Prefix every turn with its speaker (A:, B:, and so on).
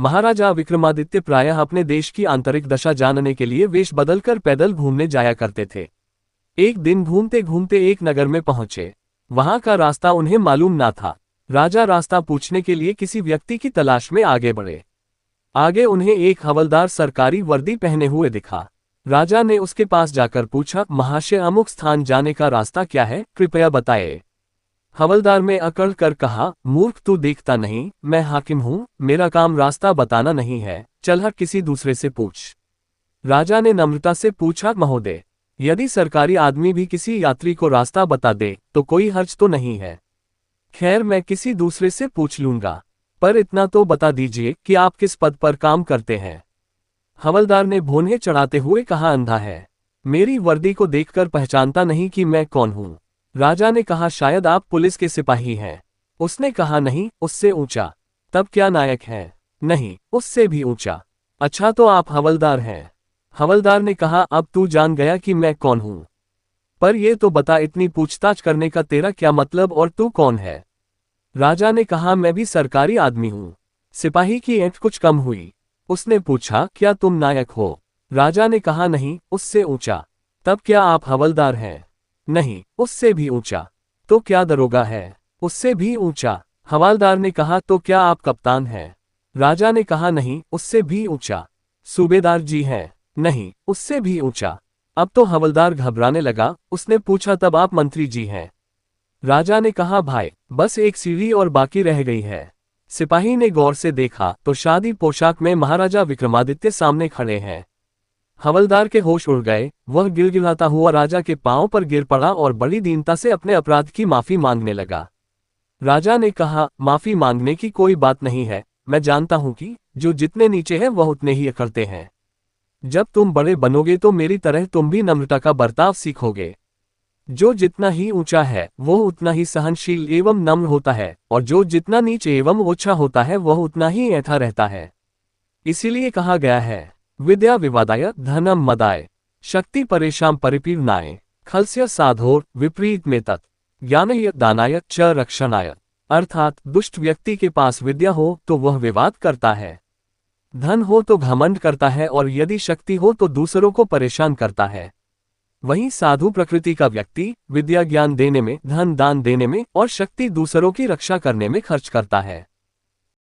A: महाराजा विक्रमादित्य प्रायः अपने देश की आंतरिक दशा जानने के लिए वेश बदलकर पैदल घूमने जाया करते थे। एक दिन घूमते घूमते एक नगर में पहुंचे। वहां का रास्ता उन्हें मालूम ना था। राजा रास्ता पूछने के लिए किसी व्यक्ति की तलाश में आगे बढ़े। आगे उन्हें एक हवलदार सरकारी वर्दी पहने हुए दिखा। राजा ने उसके पास जाकर पूछा, महाशय अमुक स्थान जाने का रास्ता क्या है, कृपया बताएं। हवलदार में अकड़ कर कहा, मूर्ख तू देखता नहीं, मैं हाकिम हूं, मेरा काम रास्ता बताना नहीं है, चल हट किसी दूसरे से पूछ। राजा ने नम्रता से पूछा, महोदय, यदि सरकारी आदमी भी किसी यात्री को रास्ता बता दे तो कोई हर्ज तो नहीं है। खैर मैं किसी दूसरे से पूछ लूंगा, पर इतना तो बता दीजिए कि आप किस पद पर काम करते हैं। हवलदार ने भौहें चढ़ाते हुए कहा, अंधा है, मेरी वर्दी को देखकर पहचानता नहीं कि मैं कौन हूं। राजा ने कहा, शायद आप पुलिस के सिपाही हैं। उसने कहा, नहीं, उससे ऊंचा। तब क्या नायक है? नहीं, उससे भी ऊंचा। अच्छा तो आप हवलदार हैं। हवलदार ने कहा, अब तू जान गया कि मैं कौन हूं। पर यह तो बता, इतनी पूछताछ करने का तेरा क्या मतलब और तू कौन है? राजा ने कहा, मैं भी सरकारी आदमी हूं। सिपाही की ऐंठ कुछ कम हुई। उसने पूछा, क्या तुम नायक हो? राजा ने कहा, नहीं, उससे ऊंचा। तब क्या आप हवलदार हैं? नहीं, उससे भी ऊंचा। तो क्या दरोगा है? उससे भी ऊंचा। हवलदार ने कहा, तो क्या आप कप्तान हैं? राजा ने कहा, नहीं, उससे भी ऊंचा। सूबेदार जी हैं? नहीं, उससे भी ऊंचा। अब तो हवलदार घबराने लगा। उसने पूछा, तब आप मंत्री जी हैं? राजा ने कहा, भाई, बस एक सीढ़ी और बाकी रह गई है। सिपाही ने गौर से देखा तो शादी पोशाक में महाराजा विक्रमादित्य सामने खड़े हैं। हवलदार के होश उड़ गए। वह गिड़गिड़ाता हुआ राजा के पांव पर गिर पड़ा और बड़ी दीनता से अपने अपराध की माफी मांगने लगा। राजा ने कहा, माफी मांगने की कोई बात नहीं है, मैं जानता हूं कि जो जितने नीचे हैं वह उतने ही अकड़ते हैं। जब तुम बड़े बनोगे तो मेरी तरह तुम भी नम्रता का बर्ताव सीखोगे। जो जितना ही ऊंचा है वह उतना ही सहनशील एवं नम्र होता है, और जो जितना नीचे एवं ओछा होता है वह उतना ही ऐंठा रहता है। इसीलिए कहा गया है, विद्या विवादाय धनम मदाय शक्ति परेशान परिपीड़नाय खलस्य साधोर विपरीत में तत् ज्ञानय दानाय च रक्षणाय। अर्थात दुष्ट व्यक्ति के पास विद्या हो तो वह विवाद करता है, धन हो तो घमंड करता है, और यदि शक्ति हो तो दूसरों को परेशान करता है। वहीं साधु प्रकृति का व्यक्ति विद्या ज्ञान देने में, धन दान देने में और शक्ति दूसरों की रक्षा करने में खर्च करता है।